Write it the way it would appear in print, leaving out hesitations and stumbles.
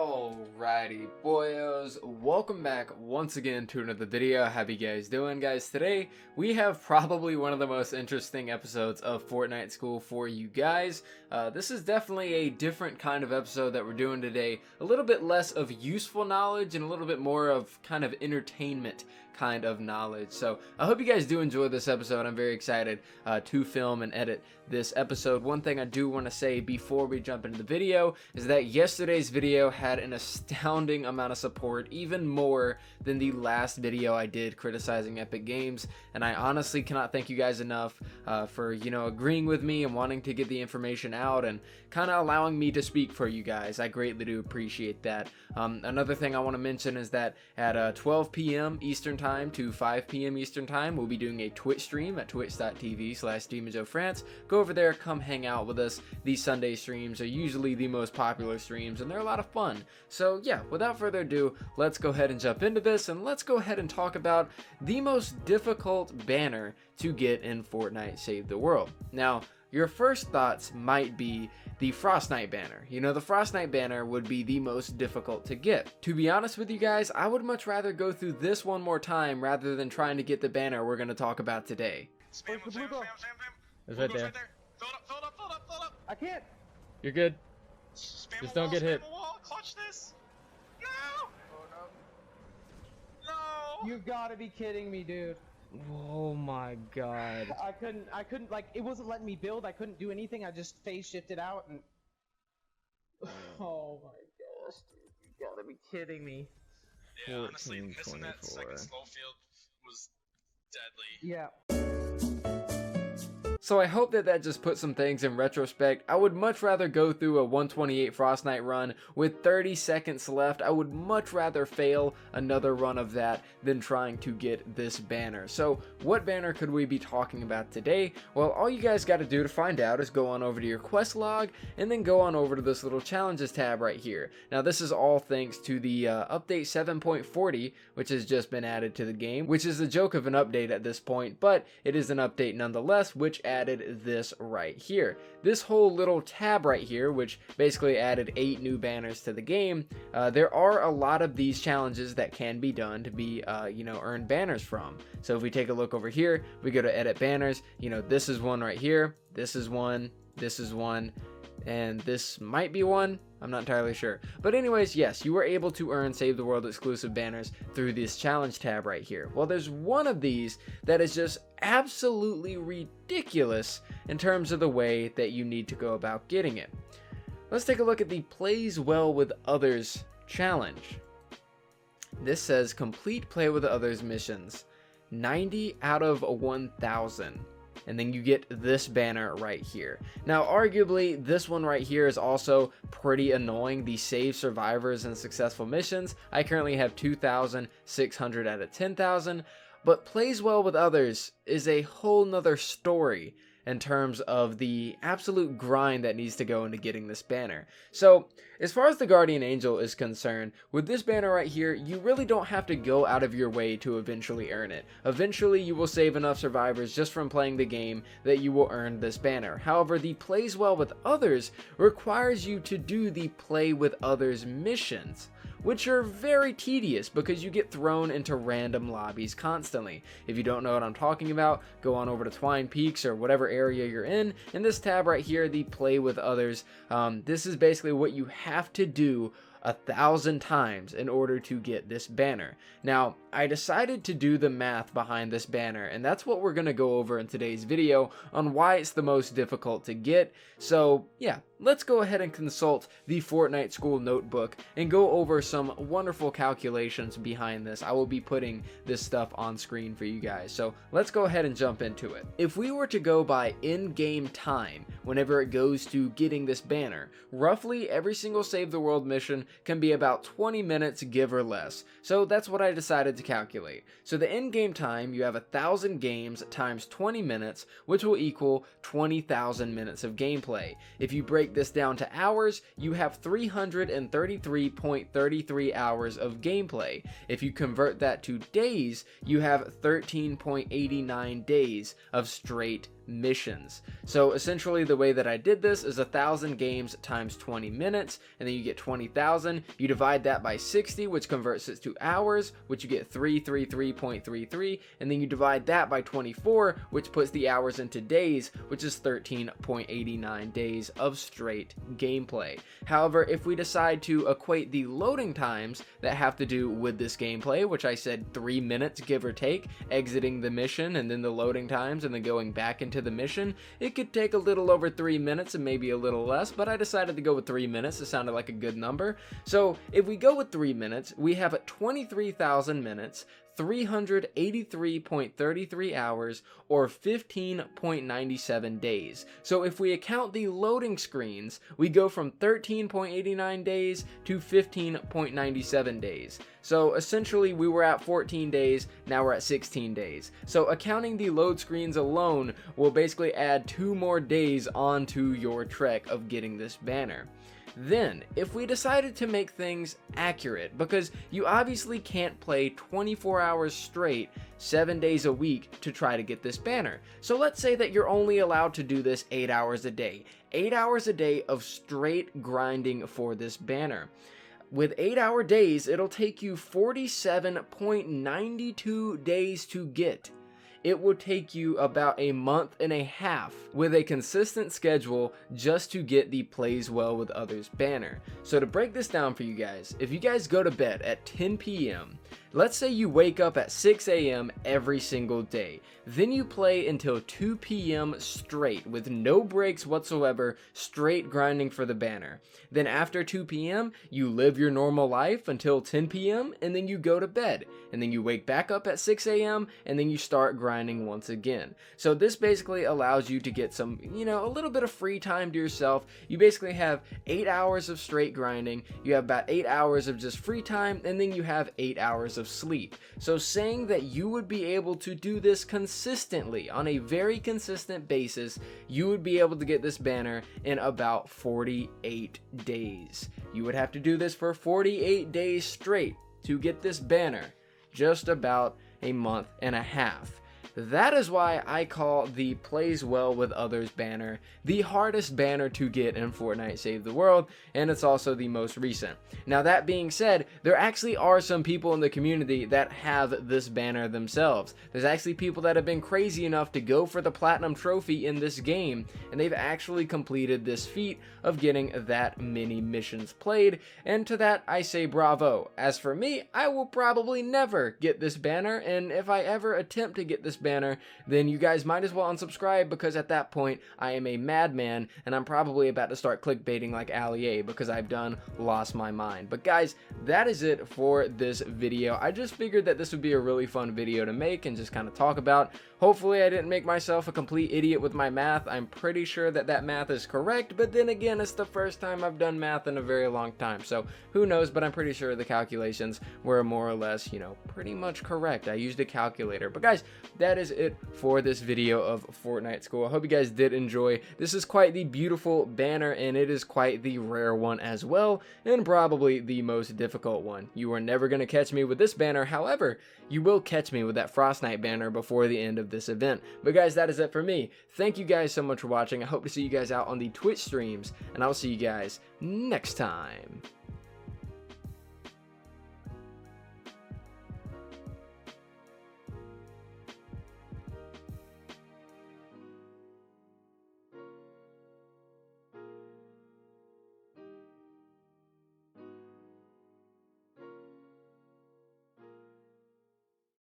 Alrighty boyos, welcome back once again to another video. How you guys doing, guys? Today we have probably one of the most interesting episodes of Fortnite School for you guys. This is definitely a different kind of episode that we're doing today. A little bit less of useful knowledge and a little bit more of kind of entertainment kind of knowledge. So I hope you guys do enjoy this episode. I'm very excited to film and edit this episode. One thing I do want to say before we jump into the video is that yesterday's video had an astounding amount of support, even more than the last video I did criticizing Epic Games, and I honestly cannot thank you guys enough for, you know, agreeing with me and wanting to get the information out and kind of allowing me to speak for you guys. I greatly do appreciate that. Another thing I want to mention is that at 12 p.m. Eastern Time to 5 p.m. Eastern Time, we'll be doing a Twitch stream at twitch.tv/demonjoefrance. Go over there, come hang out with us. These Sunday streams are usually the most popular streams and they're a lot of fun. So yeah, without further ado, let's go ahead and jump into this, and let's go ahead and talk about the most difficult banner to get in Fortnite Save the World. Now, your first thoughts might be the Fortnite banner. You know, the Fortnite banner would be the most difficult to get. To be honest with you guys, I would much rather go through this one more time rather than trying to get the banner we're going to talk about today. Spam. It's right there. Fill up. I can't. You're good. Spam Just don't get hit. Clutch this. No. No. You've got to be kidding me, dude. Oh my god. I couldn't, like, it wasn't letting me build. I couldn't do anything. I just phase shifted out and... Oh my gosh, dude. You gotta be kidding me. Yeah, honestly, missing that second slow field was deadly. Yeah. So I hope that just puts some things in retrospect. I would much rather go through a 128 Fortnite run with 30 seconds left. I would much rather fail another run of that than trying to get this banner. So what banner could we be talking about today? Well, all you guys got to do to find out is go on over to your quest log and then go on over to this little challenges tab right here. Now this is all thanks to the update 7.40, which has just been added to the game, which is a joke of an update at this point, but it is an update nonetheless, which added this right here. This whole little tab right here, which basically added 8 new banners to the game. There are a lot of these challenges that can be done to be, you know, earn banners from. So if we take a look over here, we go to edit banners. You know, this is one right here. This is one. This is one. And this might be one. I'm not entirely sure. But anyways, yes, you were able to earn Save the World exclusive banners through this challenge tab right here. Well, there's one of these that is just absolutely ridiculous in terms of the way that you need to go about getting it. Let's take a look at the Plays Well with Others challenge. This says complete Play with Others missions, 90 out of 1,000. And then you get this banner right here. Now, arguably, this one right here is also pretty annoying. The save survivors and successful missions. I currently have 2,600 out of 10,000. But Plays Well with Others is a whole nother story in terms of the absolute grind that needs to go into getting this banner. So, as far as the Guardian Angel is concerned, with this banner right here, you really don't have to go out of your way to eventually earn it. Eventually, you will save enough survivors just from playing the game that you will earn this banner. However, the Plays Well with Others requires you to do the Play with Others missions, which are very tedious because you get thrown into random lobbies constantly. If you don't know what I'm talking about, go on over to Twine Peaks or whatever area you're in this tab right here, the Play with Others. This is basically what you have to do 1,000 times in order to get this banner. Now, I decided to do the math behind this banner, and that's what we're going to go over in today's video on why it's the most difficult to get. So yeah, let's go ahead and consult the Fortnite School notebook and go over some wonderful calculations behind this. I will be putting this stuff on screen for you guys. So let's go ahead and jump into it. If we were to go by in-game time, whenever it goes to getting this banner, roughly every single Save the World mission can be about 20 minutes, give or less. So that's what I decided to calculate. So the in-game time, you have 1,000 games times 20 minutes, which will equal 20,000 minutes of gameplay. If you break this down to hours, you have 333.33 hours of gameplay. If you convert that to days, you have 13.89 days of straight missions. So essentially the way that I did this is 1,000 games times 20 minutes, and then you get 20,000. You divide that by 60, which converts it to hours, which you get 333.33, and then you divide that by 24, which puts the hours into days, which is 13.89 days of straight gameplay. However, if we decide to equate the loading times that have to do with this gameplay, which I said 3 minutes give or take, exiting the mission and then the loading times and then going back into the mission, it could take a little over 3 minutes and maybe a little less, but I decided to go with 3 minutes. It sounded like a good number. So if we go with 3 minutes, we have 23,000 minutes, 383.33 hours, or 15.97 days. So if we account the loading screens, we go from 13.89 days to 15.97 days. So essentially we were at 14 days, now we're at 16 days. So accounting the load screens alone will basically add 2 more days onto your trek of getting this banner. Then, if we decided to make things accurate, because you obviously can't play 24 hours straight, 7 days a week to try to get this banner. So let's say that you're only allowed to do this 8 hours a day. 8 hours a day of straight grinding for this banner. With 8-hour days, it'll take you 47.92 days to get. It will take you about a month and a half with a consistent schedule just to get the Plays Well with Others banner. So to break this down for you guys, if you guys go to bed at 10 p.m., let's say you wake up at 6 a.m. every single day, then you play until 2 p.m. straight with no breaks whatsoever, straight grinding for the banner. Then after 2 p.m., you live your normal life until 10 p.m. and then you go to bed. And then you wake back up at 6 a.m. and then you start grinding once again. So this basically allows you to get some, a little bit of free time to yourself. You basically have 8 hours of straight grinding, you have about 8 hours of just free time, and then you have 8 hours of sleep. So saying that you would be able to do this consistently on a very consistent basis, you would be able to get this banner in about 48 days. You would have to do this for 48 days straight to get this banner, just about a month and a half. That is why I call the Plays Well with Others banner the hardest banner to get in Fortnite Save the World, and it's also the most recent. Now that being said, there actually are some people in the community that have this banner themselves. There's actually people that have been crazy enough to go for the Platinum Trophy in this game, and they've actually completed this feat of getting that many missions played, and to that I say bravo. As for me, I will probably never get this banner, and if I ever attempt to get this banner, then you guys might as well unsubscribe, because at that point I am a madman and I'm probably about to start clickbaiting like Ali A, because I've done lost my mind. But guys, that is it for this video. I just figured that this would be a really fun video to make and just kind of talk about. Hopefully I didn't make myself a complete idiot with my math. I'm pretty sure that that math is correct, but then again, it's the first time I've done math in a very long time, so who knows, but I'm pretty sure the calculations were more or less, pretty much correct. I used a calculator. But guys, that is it for this video of Fortnite School. I hope you guys did enjoy. This is quite the beautiful banner, and it is quite the rare one as well, and probably the most difficult one. You are never going to catch me with this banner. However, you will catch me with that Fortnite banner before the end of this event. But guys, that is it for me. Thank you guys so much for watching. I hope to see you guys out on the Twitch streams, and I'll see you guys next time.